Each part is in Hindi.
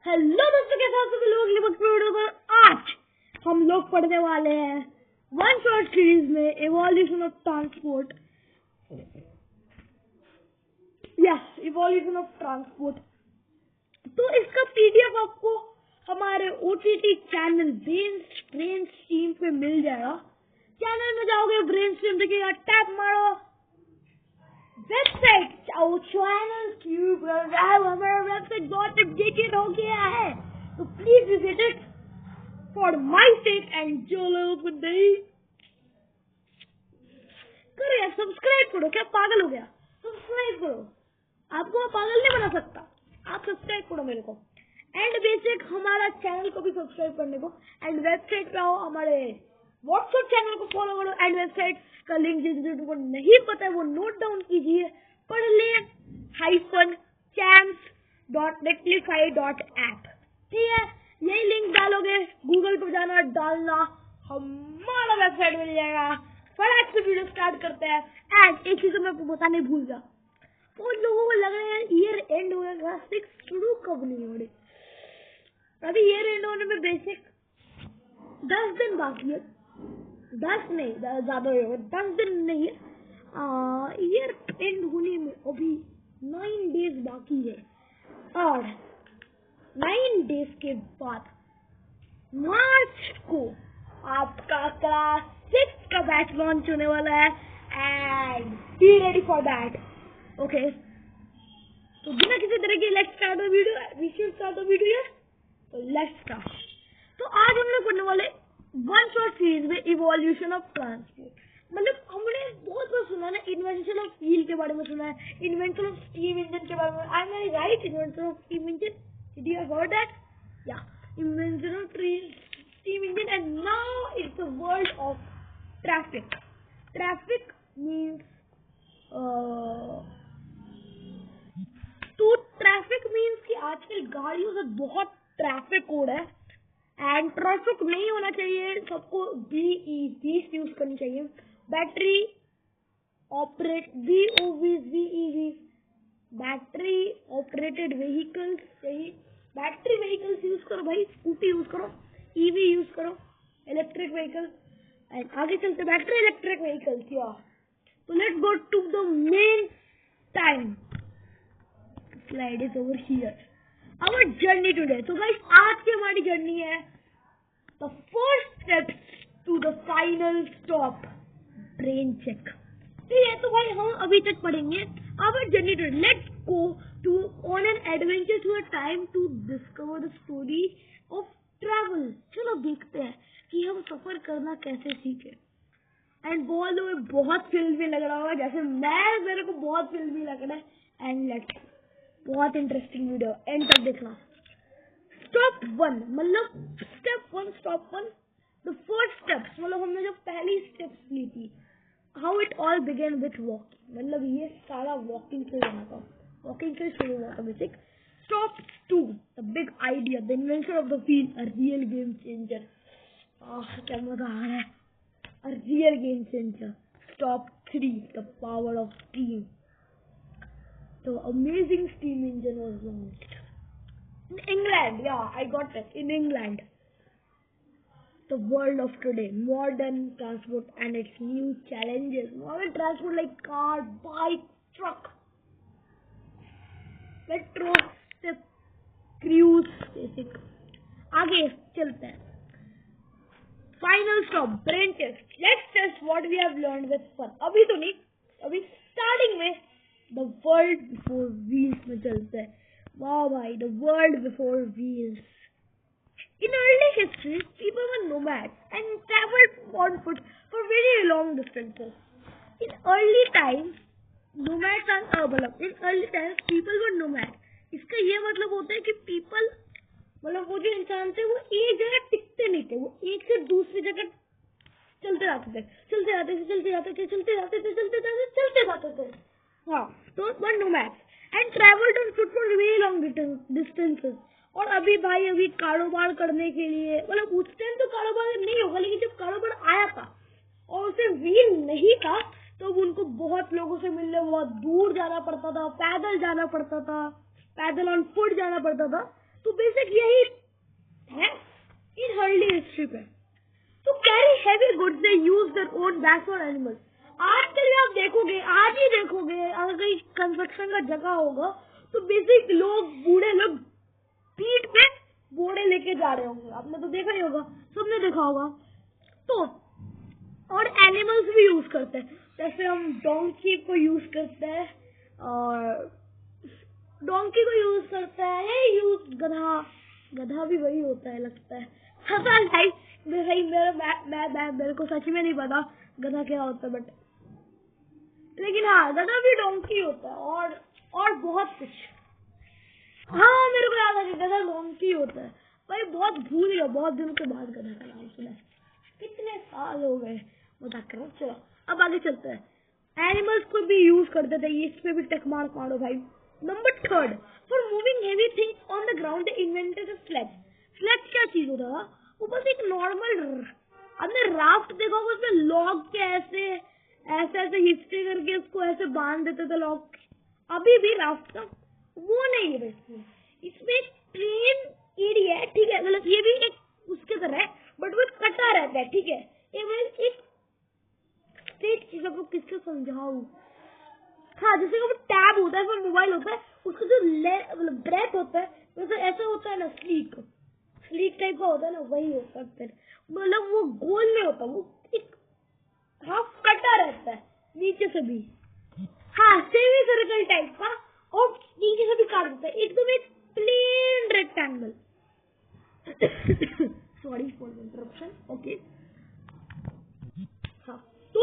हेलो दोस्तों, कैसे हो सभी लोग। वीडियो पर आज हम लोग पढ़ने वाले हैं वन शॉट सीरीज में evolution of transport. Yes, evolution of transport. तो इसका पीडीएफ आपको हमारे ओटीटी चैनल ब्रेन स्ट्रीम पे मिल जाएगा। चैनल में जाओगे, ब्रेन स्ट्रीम देखिएगा, टैप मारो, वेबसाइट चैनल हमारा वेबसाइट बहुत अपडेटेड हो गया है, तो please visit it for my sake and जो लोग नहीं करो यार, सब्सक्राइब करो। क्या पागल हो गया? सब्सक्राइब करो, आपको मैं पागल नहीं बना सकता। आप सब्सक्राइब करो मेरे को। एंड बेसिक हमारा चैनल को भी सब्सक्राइब करने को, एंड वेबसाइट पे आओ, हमारे व्हाट्सएप चैनल को फॉलो करो, एंड वेबसाइट का लिंक जिनको नहीं पता है वो नोट डाउन कीजिए, पढ़ ले -champs.netlify.app। ठीक है, यही लिंक डालोगे, गूगल पर जाना, डालना, हमारा वेबसाइट मिल जाएगा। फटाक से वीडियो स्टार्ट करते हैं। एंड एक चीज मैं आपको बताने भूल गया, बहुत लोगों को लग रहा है ईयर एंड हो गया, 6 शुरू कब नहीं हो रही। अभी ईयर एंड होने में बेसिक 10 दिन बाकी है। 10 नहीं, ज्यादा होगा, 10 दिन नहीं है। ईयर एंड होने में अभी 9 डेज बाकी है, और 9 डेज के बाद मार्च को आपका क्लास 6 का बैच लॉन्च होने वाला है, and be ready for that. Okay, तो बिना किसी तरह की let's start the video. We should start the video, तो लेट्स स्टार्ट। तो आज हम लोग पढ़ने वाले वन शॉट सीरीज में इवोल्यूशन ऑफ ट्रांसपोर्ट। मतलब हमने बहुत बार सुना ना, इन्वेंशन ऑफ व्हील के बारे में सुना है, इन्वेंशन ऑफ स्टीम इंजन के बारे में। I am right? Invention of steam engine, did you have heard that? Yeah, invention of steam engine, and now it's the world of traffic. Traffic means तो ट्रैफिक मीन्स कि आजकल गाड़ियों से बहुत ट्रैफिक हो रहा है, एंड ट्रैफिक नहीं होना चाहिए। सबको BEV यूज करनी चाहिए, battery operate, BOVs, battery operated vehicles चाहिए। बैटरी व्हीकल्स यूज करो भाई, स्कूटी यूज करो, EV यूज करो, इलेक्ट्रिक व्हीकल, एंड आगे चलते बैटरी इलेक्ट्रिक व्हीकल्स। या तो let's go to the main time. Slide is over here. Our journey today. So guys, आज की हमारी जर्नी है the first steps to the final stop, train check। ठीक है, तो भाई हम अभी तक पढ़ेंगे our journey today. Let's go to on an adventure to a time to discover the story of travel। चलो देखते हैं कि हम सफर करना कैसे सीखे। एंड बहुत फिल्मी लग रहा होगा, जैसे मेरे को बहुत फिल्मी लग रहा है। एंड लेट्स, बहुत इंटरेस्टिंग वीडियो, एंड तक देखना। स्टेप 1 मतलब स्टेप 1 द फर्स्ट स्टेप्स, मतलब हमने जो पहली स्टेप्स ली थी, how it all began with walking. मतलब ये सारा वॉकिंग से शुरू हुआ था basic. Step 2 the big idea, the invention of the wheel, a real game changer. क्या मजा आ रहा है, a real game changer. Step 3 the power of steam, the amazing steam engine was launched in England. Yeah, I got that, in England. The world of today, modern transport and its new challenges. Modern transport like car, bike, truck, metro, ship, cruise, basic. आगे चलते हैं। Final stop, brain test. Let's test what we have learned with fun. अभी तो नहीं, अभी स्टार्टिंग में The world before wheels में चलते हैं। वाह भाई, the world before wheels. In early history, people were nomads and traveled on foot for very long distances. In early times, nomads are in early times people were nomads. इसका ये मतलब होता है कि people, मतलब वो जो इंसान थे वो एक जगह टिकते नहीं थे, वो एक से दूसरी जगह चलते जाते थे। हाँ, तो one nomads and traveled on foot for very long distances। और अभी कारोबार करने के लिए, मतलब उस टाइम तो कारोबार नहीं होगा, लेकिन जब कारोबार आया था और उसे व्हील नहीं था, तो उनको बहुत लोगों से मिलने बहुत दूर जाना पड़ता था, पैदल ऑन फुट जाना पड़ता था। तो बेसिक यही है इन अर्ली हिस्ट्री पे। तो carry heavy goods they use their own bags for animals. आजकल भी आप देखोगे, आज ही देखोगे, अगर कहीं कंस्ट्रक्शन का जगह होगा तो बेसिक लोग, बूढ़े लोग पीठ पे बोरे लेके जा रहे होंगे। आपने तो देखा ही होगा, सबने देखा होगा। तो और एनिमल्स भी यूज करते हैं, जैसे हम डोंकी को यूज करते हैं, और डोंकी को यूज करता है, यूज गधा भी वही होता है लगता है। पता नहीं, मेरे को सच में नहीं पता गधा क्या होता है, बट लेकिन हाँ गधा भी डोंकी होता है, और बहुत कुछ। हाँ मेरे को याद आ गया, गधा डोंकी होता है भाई। बहुत भूल गया, बहुत दिनों के बाद गधा का नाम सुना, कितने साल हो गए मजाक करो। चलो अब आगे चलते हैं। एनिमल्स को भी यूज करते थे, इस पे भी टेक मार्क मारो भाई। Number 3, for moving heavy things on the ground they invented a sledge. Sledge क्या चीज होता था? वो बस एक नॉर्मल, हमने राफ्ट देखा होगा, उसमें लॉग के ऐसे ऐसे हिस्से करके उसको ऐसे बांध देते थे लॉग। अभी भी राफ्ट का वो नहीं है, इसमें एक प्लेन एरिया है, ठीक है, मतलब ये भी एक उसके तरह है, बट वो कटा रहता है, ठीक है। एक स्ट्रेट चीज आपको किससे समझाऊं? हाँ, जैसे वो टैब होता है, वो मोबाइल होता है, उसका जो मतलब ब्रेथ होता है, वैसे ऐसा होता है ना, स्लीक टाइप का होता है ना, वही होता है। फिर मतलब वो गोल में होता है, वो एक हाफ कटा रहता है नीचे से भी। हाँ, सेमी सर्कल टाइप का, और नीचे से भी काट देता है, एकदम एक plain rectangle. Sorry for interruption. Okay, हाँ, तो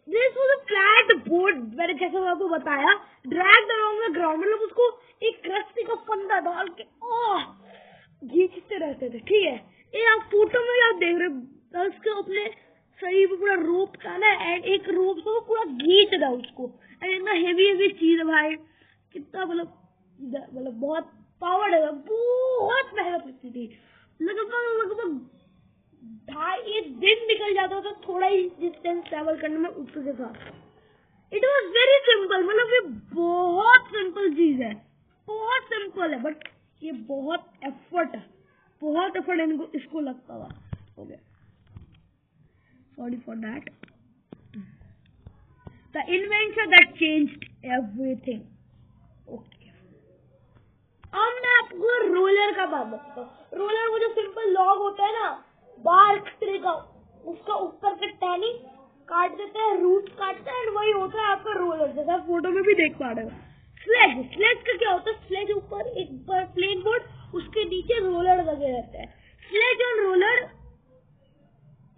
this was a flat board, मैंने जैसे आपको बताया, ड्रैग्ड अलोंग द ग्राउंड, मतलब उसको एक रस्सी का फंदा डाल के खींचते रहते थे, ठीक है। ये आप फोटो में आप देख रहे हो, उसके अपने शरीर पे पूरा रोप था ना, एंड एक रोप से वो पूरा खींच रहा उसको, एंड इतना हेवी चीज है भाई, कितना मतलब बहुत पावर है, बहुत मेहनत लगती थी। लगभग 2.5 दिन निकल जाता था थोड़ा ही डिस्टेंस ट्रैवल करने में उसके साथ। इट वॉज वेरी सिंपल, मतलब ये बहुत सिंपल चीज है, बहुत सिंपल है, बट ये बहुत एफर्ट इनको इसको लगता था। हो गया, sorry for that. The invention that changed everything. Okay, अब मैं आपको रोलर का बात बताता हूँ। रोलर वो जो सिंपल लॉग होता है ना, बार्क ट्री का, उसका ऊपर से टहनी काट देते हैं, रूट काटते हैं, वही होता है आपका रोलर, जैसा फोटो में भी देख पा रहे हो। स्लेज का क्या होता है? स्लेज ऊपर एक प्लेन बोर्ड, उसके नीचे रोलर लगे रहते हैं। स्लेज और रोलर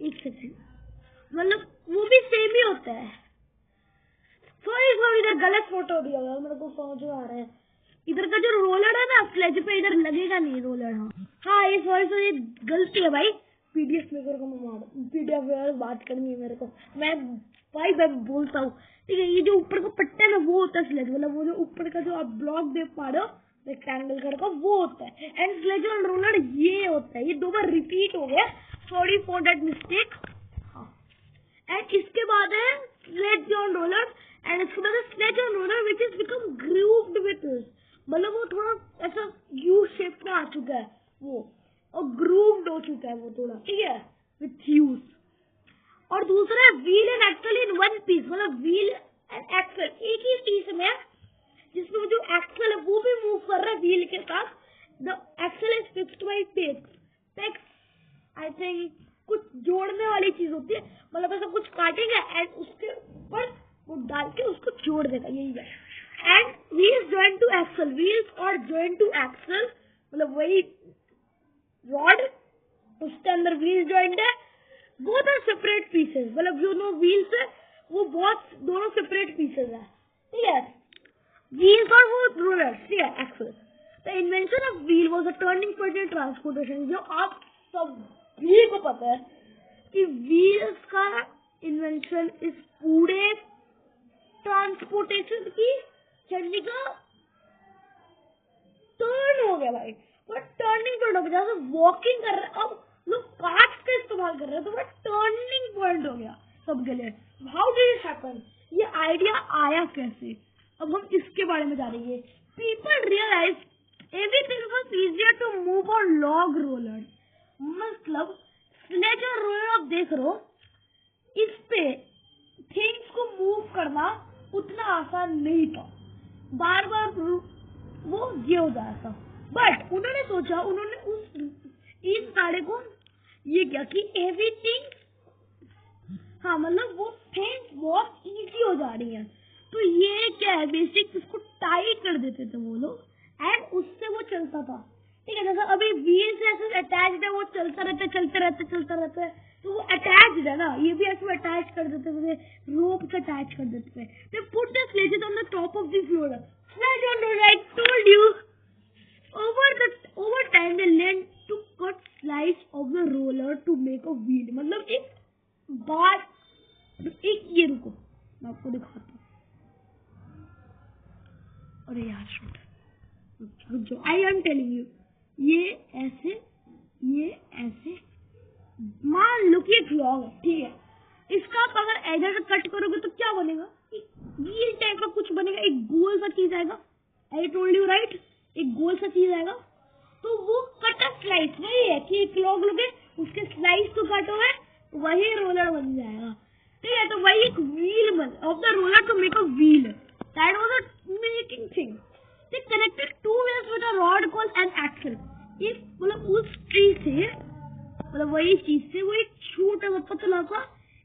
एक सेकंड, मतलब वो भी सेम ही होता है। सॉरी, इधर गलत फोटो दिया हुआ है, मेरे को समझ में आ रहा है। इधर का जो रोलर है ना स्लेज पे, इधर लगेगा नहीं रोलर। हाँ ये सॉरी गलती है भाई, पीडीएफ मेकर को मैं पीडीएफ में बात करनी है मेरे को, मैं बोलता हूँ, ठीक है। ये जो ऊपर का पट्टा है ना, वो होता है स्लेज, मतलब वो जो ऊपर का जो आप ब्लॉक देख पा रहे हो रेक्टेंगल कलर का, वो होता है। एंड स्लेज और रोलर ये होता है। ये 2 बार रिपीट हो गया, sorry for that mistake. And इसके बाद है स्लेज और रोलर, एंड इसके बाद है स्लेज और roller which is become grooved with, मतलब वो थोड़ा ऐसा यू शेप में आ चुका है वो, और ग्रूव्ड हो चुका है वो थोड़ा, ठीक है, विथ ह्यूज। और दूसरा है wheel and axle in one piece, मतलब व्हील एंड एक्सल एक ही पीस में, जिसमें जो एक्सल है वो भी मूव कर रहा है व्हील के साथ। The axle is fixed by pegs, I think कुछ जोड़ने वाली चीज होती है, मतलब ऐसा कुछ काटेगा एंड उसके ऊपर वो डाल के उसको जोड़ देगा, यही है। And wheels joint to axle, wheels और जॉइंट टू एक्सल, मतलब वही रॉड, उसके अंदर व्हील्स जॉइंट है, बोथ आर सेपरेट पीसेस, मतलब जो नो व्हील्स है वो बहुत दोनों सेपरेट पीसेस है, ठीक है, व्हील्स और वो रोलर्स, ठीक है, axle. The invention of wheel was a turning point in transportation. जो आप सभी को पता है कि व्हील्स का इन्वेंशन इस पूरे ट्रांसपोर्टेशन की जर्नी का टर्न हो गया भाई, वो टर्निंग पॉइंट हो गया। जैसे वॉकिंग कर रहे, अब लोग कार्ड्स का इस्तेमाल कर रहे हैं, तो वो टर्निंग पॉइंट हो गया सबके लिए। How did it happen? ये आइडिया आया कैसे? अब हम इसके बारे में जानेंगे। People realize everything was easier to move on log roller. मतलब स्लेज और रोलर आप देख रहे हो, इस पे थिंग्स को मूव करना उतना आसान नहीं था, बार बार वो ये हो जाता था। बट उन्होंने सोचा, उन्होंने इस गाड़ी को ये किया कि एवरीथिंग, हाँ मतलब वो थिंग्स बहुत इजी हो जा रही है, तो ये क्या है बेसिक उसको टाइट कर देते थे वो लोग, एंड उससे वो चलता था। ठीक है, जैसा अभी व्हील्स ऐसे अटैच्ड है, वो चलता रहता है, तो वो अटैच्ड है ना, ये भी ऐसे अटैच कर देते थे, रोप से अटैच कर देते थे। They put the sledges on the top of the roller. Sledge on the right, told you. Over time they learned to cut slides of the roller to make a wheel. मतलब एक ये रुको मैं आपको दिखाता हूँ। अरे यार shoot, I am telling you, ये ऐसे मान लो कि एक लॉग है, ठीक है, इसका आप अगर इधर से कट करोगे तो क्या बनेगा, व्हील टाइप का कुछ बनेगा, एक गोल सा चीज आएगा। आई टोल्ड यू राइट, एक गोल सा चीज आएगा, तो वो कटर स्लाइस वही है कि एक लॉग लोगे, उसके स्लाइस को काटो है, वही रोलर बन जाएगा। ठीक है, तो वही एक wheel of the roller to make a wheel, that was a making thing. They connected to wheels with a rod called an axle. इस मतलब उस चीज से, मतलब वही चीज से वो एक छोटा सा पतला सा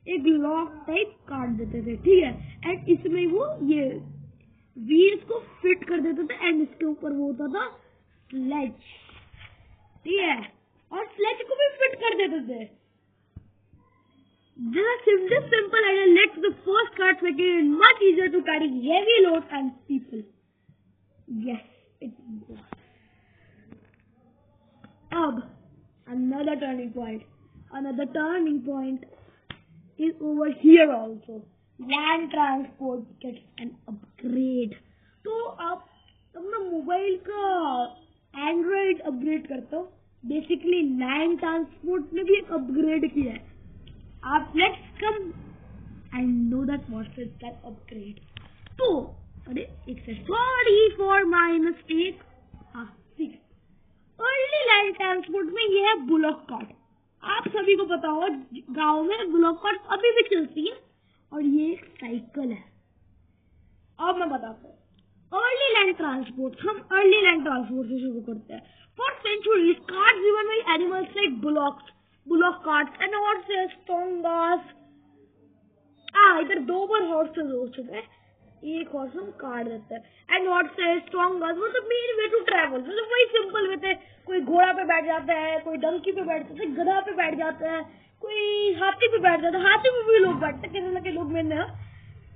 एक लॉक टाइप काट देते थे। ठीक है, एंड इसमें वो ये व्हील्स को फिट कर देते थे, एंड इसके ऊपर वो होता था स्लेज। ठीक है, और स्लेज को भी फिट कर देते थे। This simple idea led to the first cars making it much easier to carry heavy loads and people. Yes, it was. अब another turning point is over here also. Land transport gets an upgrade. तो आप अपना मोबाइल का एंड्रॉइड अपग्रेड करते हो, बेसिकली लैंड ट्रांसपोर्ट ने भी एक अपग्रेड किया है। आप let's come and know that what is that upgrade. तो अरे एक से सॉरी फॉर माय मिस्टेक। ठीक, अर्ली लैंड ट्रांसपोर्ट में ये है बुलॉक कार्ट। आप सभी को पता होगा गांव में बुलॉक कार्ट अभी भी चलती है, और ये एक साइकिल है। अब मैं बताता हूँ अर्ली लैंड ट्रांसपोर्ट। हम अर्ली लैंड ट्रांसपोर्ट से शुरू करते हैं। For centuries carts driven by animals like bullock carts and horses, tongas. इधर 2 बार हॉर्सेस हो चुके हैं, एक हॉर्स हम काट देते हैं। एंड हॉर्सेस, टोंगास, मतलब मेन वे टू ट्रैवल, मतलब वही सिंपल वे थे। कोई घोड़ा पे बैठ जाता है, कोई डंकी पे बैठ जाता है, गधा पे बैठ जाता है, कोई हाथी पे बैठ जाता है, हाथी पे भी लोग बैठते हैं, केरला के लोग मैंने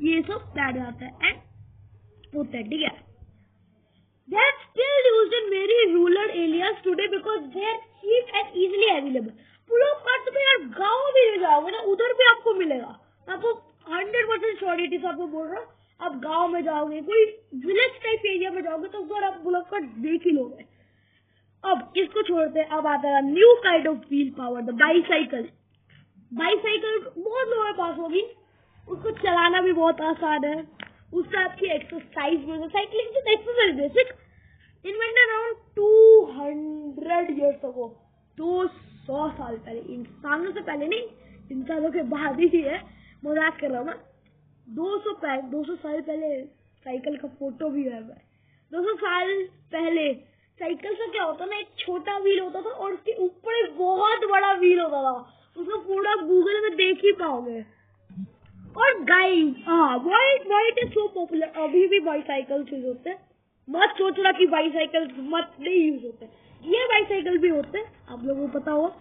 ये सब बैठ जाता है एंड होता है। ठीक है, they are still used in very rural areas today because they are cheap and easily available. Bullock cart तो यार गाँव में ले जाओगे ना, उधर भी आपको मिलेगा। आपको 100% श्योरिटी से आपको बोल रहा हूँ, आप गांव में जाओगे, कोई विलेज टाइप एरिया में जाओगे तो उधर आप बुलॉक कार्ट देख ही लोगे। अब इसको छोड़ते हैं, अब आता है new kind of wheel power, the bicycle. Bicycle बहुत लोगों के पास होगी, उसको चलाना भी बहुत आसान है, उससे आपकी एक्सरसाइज भी होती है। Cycling is exercise basic, invented around 200 years ago, 200 साल पहले। इंसानों से पहले नहीं, इंसानों के बाद ही है, मजाक कर रहा हूँ मैं। 200 साल पहले साइकिल का फोटो भी है। 200 साल पहले साइकिल से क्या होता ना, एक छोटा व्हील होता था और उसके ऊपर एक बहुत बड़ा व्हील होता था, उसको पूरा गूगल में देख ही पाओगे। और guys, white is so popular, अभी भी बाईसाइकिल यूज होते हैं। मत सोचना कि बाईसाइकिल मत नहीं यूज होते, ये बाईसाइकिल भी होते हैं, आप लोगों को पता हो।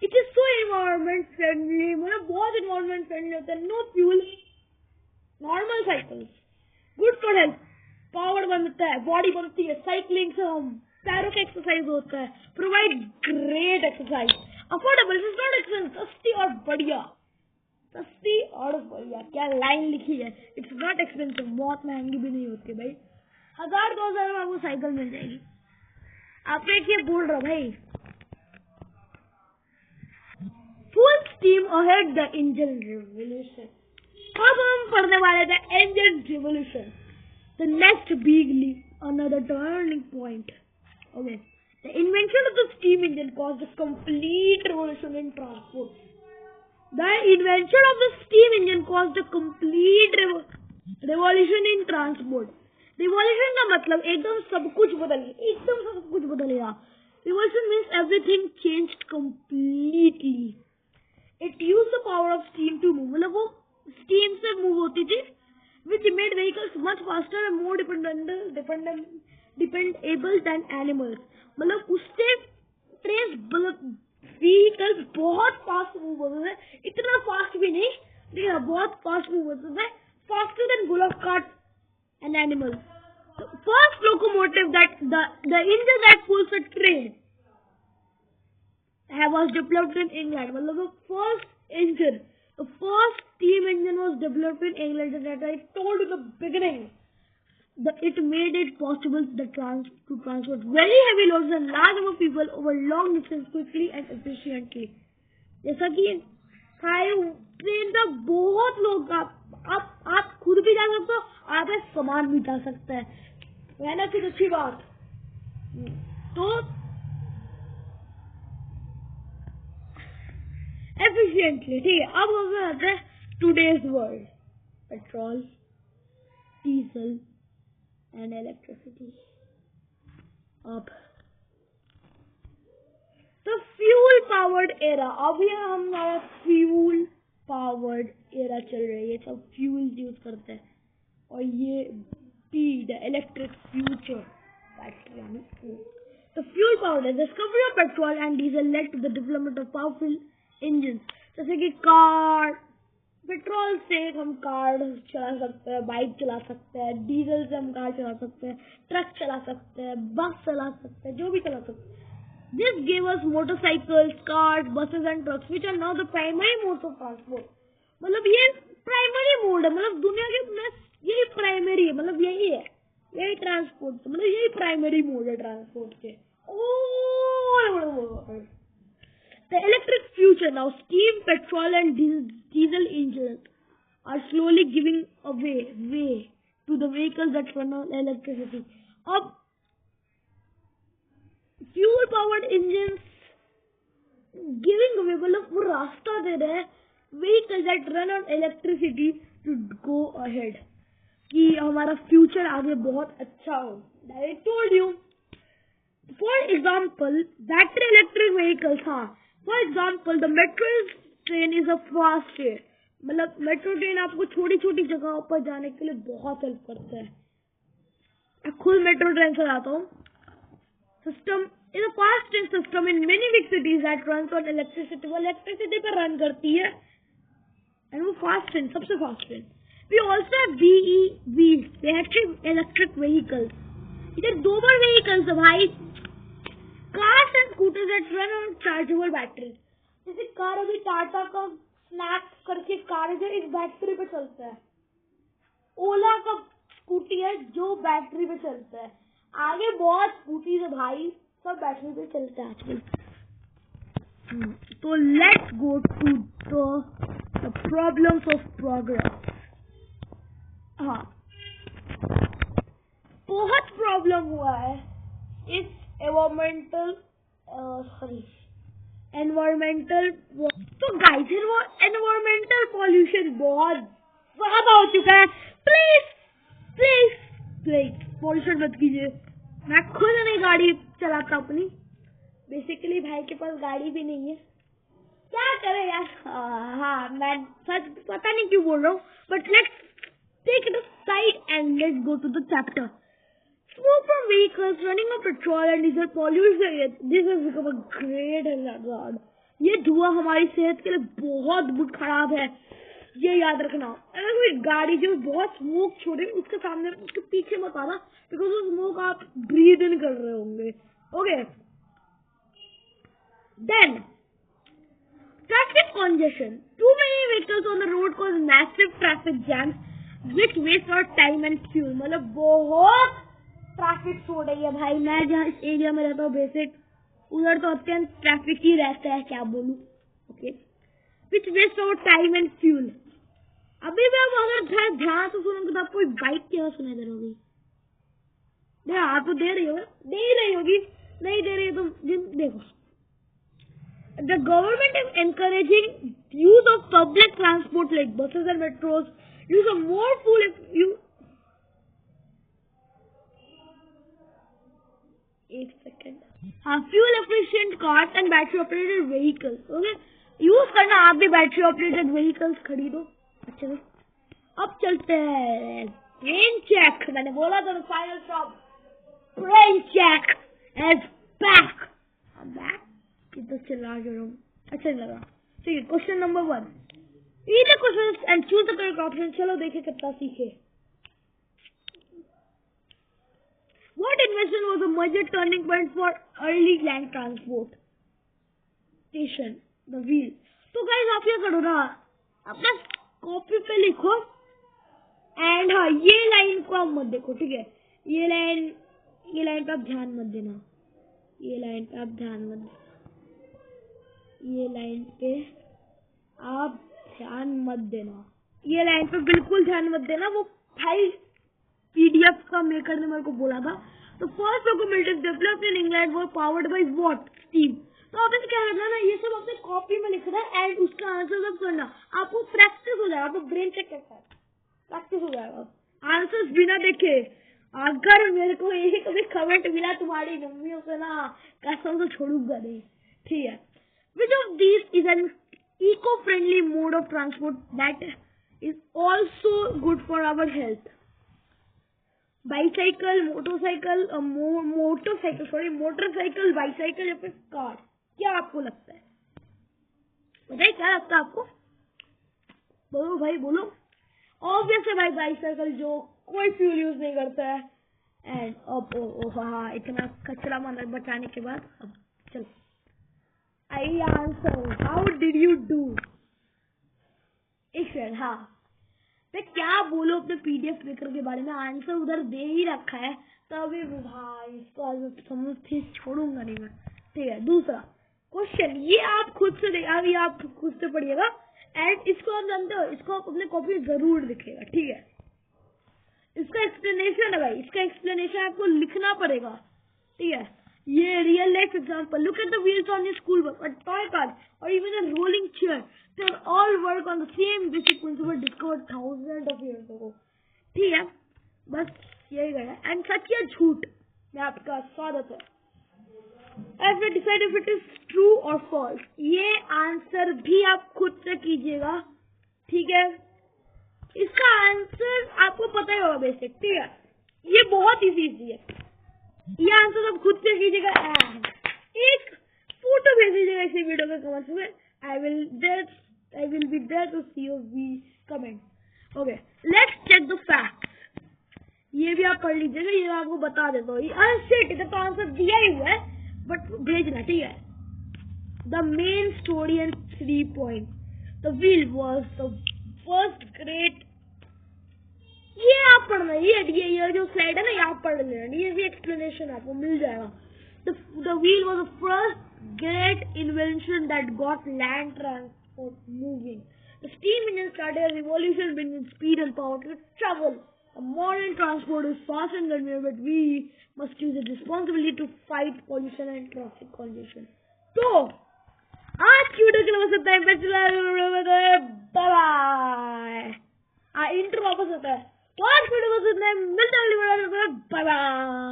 It is so environment friendly, मतलब बहुत एनवायरमेंट फ्रेंडली होता है। No fuel, normal cycle, good for health, power बनता है, बॉडी बनती है। साइकिलिंग से हम पैरों का एक्सरसाइज होता है, provide great exercise, affordable, it's not expensive, सस्ती और बढ़िया। क्या लाइन लिखी है, इट्स नॉट एक्सपेंसिव, बहुत महंगी भी नहीं होती भाई, 1000-2000 में आपको साइकिल मिल जाएगी। आप एक ये बोल रहा भाई, full steam ahead the engine revolution. अब हम पढ़ने वाले थे engine revolution, the next big leap, another turning point. Okay. The invention of the steam engine caused a complete revolution in transport. The invention of the steam engine caused a complete revolution in transport. Revolution का मतलब एकदम सब कुछ बदल गया, एकदम सब कुछ बदल गया. Revolution means everything changed completely. It used the power of steam to move. मतलब वो steam से move होती थी, which made vehicles much faster and more dependable than animals. मतलब उससे ट्रेन व्हीकल्स बहुत फास्ट मूव होते थे, इतना फास्ट भी नहीं लेकिन बहुत फास्ट मूव होते थे, faster than bullock cart and animals. The first locomotive that the engine that pulls a train was developed in England. मतलब the first engine, the first steam engine was developed in England, that I told you in the beginning. It made it possible to transport very heavy loads and large number of people over long distance quickly and efficiently. जैसा कि ट्रेन का बहुत लोग आप खुद भी जा सकते हो, आप सामान भी जा सकते हैं, है ना? फिर अच्छी बात. तो efficiently, ठीक है. अब हम आते हैं today's world. Petrol, diesel and electricity. अब तो फ्यूल पावर्ड एरा, अभी हमारा फ्यूल पावर्ड एरा चल रही है, सब फ्यूल यूज करते हैं. और ये the electric future battery. The fuel powered the discovery of petrol and diesel led to the development of powerful engines. जैसे कि कार, पेट्रोल से हम कार चला सकते हैं, बाइक चला सकते हैं, डीजल से हम कार चला सकते हैं, ट्रक चला सकते हैं, बस चला सकते हैं, जो भी चला सकते हैं. This gave us motorcycles, cars, buses and trucks, which are now the primary modes of transport. मतलब ये प्राइमरी मोड है, मतलब दुनिया के यही प्राइमरी है, मतलब यही है, यही ट्रांसपोर्ट, मतलब यही प्राइमरी मोड है ट्रांसपोर्ट के. The electric future now, steam, petrol and diesel engines are slowly giving way to the vehicles that run on electricity. अब fuel powered engines giving away, मतलब वो रास्ता दे रहे हैं vehicles that run on electricity to go ahead, कि हमारा फ्यूचर आगे बहुत अच्छा हो. I told you. For example, battery electric vehicles. हाँ, for example, the metro train is a fast train. मतलब मेट्रो ट्रेन आपको छोटी छोटी जगहों पर जाने के लिए बहुत हेल्प करता है. मैं खुद मेट्रो ट्रेन से जाता हूँ. System is a fast train system in many big cities that runs on electricity. वो इलेक्ट्रिसिटी पर रन करती है, and वो फास्ट ट्रेन, सबसे fast train. We also have BEVs, electric vehicles. इधर दो बार vehicles है भाई. Cars and scooters that run on chargeable batteries. जैसे कार, अभी टाटा का स्नैप करके कार है जो एक बैटरी पे चलता है. ओला का स्कूटी है जो बैटरी पे चलता है. आगे बहुत स्कूटी है भाई, सब बैटरी पे चलता है आजकल. तो let's go to the problems of progress. हाँ, बहुत प्रॉब्लम हुआ है इस एनवायरमेंटल. तो गाइस, वो एनवायरमेंटल पॉल्यूशन बहुत ज्यादा हो चुका है. प्लीज पॉल्यूशन मत कीजिए. मैं खुद नहीं गाड़ी चलाता अपनी, बेसिकली भाई के पास गाड़ी भी नहीं है, क्या करे यार. हाँ, मैं सच पता नहीं क्यों बोल रहा हूँ, but let's take it aside and let's go to the chapter. Smoke from vehicles running on petrol and diesel pollutes the air. This has become a great hazard. ये धुआं हमारी सेहत के लिए बहुत खराब है, ये याद रखना. अगर कोई गाड़ी जो बहुत स्मोक छोड़े, उसके सामने उसके पीछे मत आना, बिकॉज वो स्मोक आप ब्रीथ इन कर रहे होंगे. Okay. Then traffic congestion. Too many vehicles on the road cause massive traffic jams, which waste our time and fuel. मतलब बहुत ट्रैफिक हो रही है भाई. मैं जहाँ इस एरिया में रहता हूँ बेसिक, उधर तो अत्यंत ट्रैफिक ही रहता है, क्या बोलूं. Okay. which waste our time and fuel. अभी भी आप अगर ध्यान से सुनोगे तो आपको बाइक की आवाज सुनाई दे रही होगी. आप तो दे रही होगी. नहीं दे रही तुम देखो, the government is encouraging use of public transport like buses and metros, use of more full एक सेकेंड, हाँ, fuel efficient cars and battery operated vehicles. Okay, use करना आप भी बैटरी ऑपरेटेड व्हीकल्स खरीदो। अच्छा भाई, अब चलते हैं ट्रेन चेक। मैंने बोला था final stop train check is back. कितना चिल्ला रहा हूँ, अच्छा नहीं लगा। ठीक है, question number 1, read the questions and choose the correct option. चलो देखे कितना सीखे। What invention was a major turning point for early land transport? Station, the wheel. तो गाइस आप क्या करो ना, अपना कॉपी पे लिखो एंड हाँ, ये लाइन को आप मत देखो, ठीक है? ये लाइन पे आप ध्यान मत देना, ये लाइन पे आप ध्यान मत देना, ये लाइन पे आप ध्यान मत देना, ये लाइन पे बिल्कुल ध्यान मत देना। वो भाई पीडीएफ का मेकर ने मेरे को बोला था। तो first locomotive developed in England were powered by what? Steam. तो आपने क्या करना ना, ये सब अपने कॉपी में लिखना है एंड उसका आंसर सब करना। आपको प्रैक्टिस हो जाएगा, आपको ब्रेन चेक करता है, प्रैक्टिस हो जाएगा। आंसर्स बिना देखे, अगर मेरे को यही कभी कमेंट मिला तुम्हारी मम्मियों से ना, कसम से छोड़ूंगा नहीं, ठीक है? Which of this is an eco friendly mode of transport that is also good for our health? Bicycle, motorcycle, bicycle या फिर कार? क्या आपको लगता है? बताइए क्या लगता है आपको? बोलो भाई बोलो। ऑब्वियस है भाई, बाइसाइकिल जो कोई फ्यूल यूज नहीं करता है। एंड अब हाँ, इतना कचरा बचाने के बाद अब चलो, I answer, how did you do? एक सेकंड, हाँ, मैं क्या बोलूं अपने पीडीएफ मेकर के बारे में, आंसर उधर दे ही रखा है, तभी भाई इसको समझ छोड़ूंगा नहीं मैं, ठीक है? दूसरा क्वेश्चन, ये आप खुद से पढ़िएगा एंड इसको आप जानते हो, इसको आप अपने कॉपी में जरूर लिखिएगा, ठीक है? इसका एक्सप्लेनेशन है भाई, इसका एक्सप्लेनेशन आपको लिखना पड़ेगा, ठीक है? ये real life example, look at the wheels on your school bus, a toy car or even a rolling chair, they all work on the same basic principle discovered thousands of years ago। ठीक है, बस यही गया। एंड सच या झूठ में आपका स्वागत है। As we decide if it is true or false, ये आंसर भी आप खुद से कीजिएगा, ठीक है? इसका आंसर आपको पता ही होगा बेसिक, ठीक है? ये बहुत इजी है, ये आंसर आप खुद से कीजिएगा। एक फोटो भेज दीजिएगा इसी वीडियो के कमेंट्स में, I will be there to see your comment. Okay, let's check the facts. ये भी आप पढ़ लीजिएगा, ये आपको बता देता हूँ। इधर तो आंसर दिया ही हुआ है, बट भेजना, ठीक है? The main story and 3 point, the wheel was the first great. ये आप पढ़ना, ये जो स्लाइड है ना, ये आप पढ़ लेना, ये भी एक्सप्लेनेशन आपको मिल जाएगा। The wheel was the first great invention that got land transport moving. The steam engine started a revolution bringing speed and power to travel. A modern transport is fast and convenient, but we must use it responsibly to fight pollution and traffic congestion. तो आज की वीडियो के लिए बस इतना ही। बाय। इंट्रो वापस होता है। तो आज वीडियो को इतना ही, मिलते हैं अगली वीडियो में। Bye bye.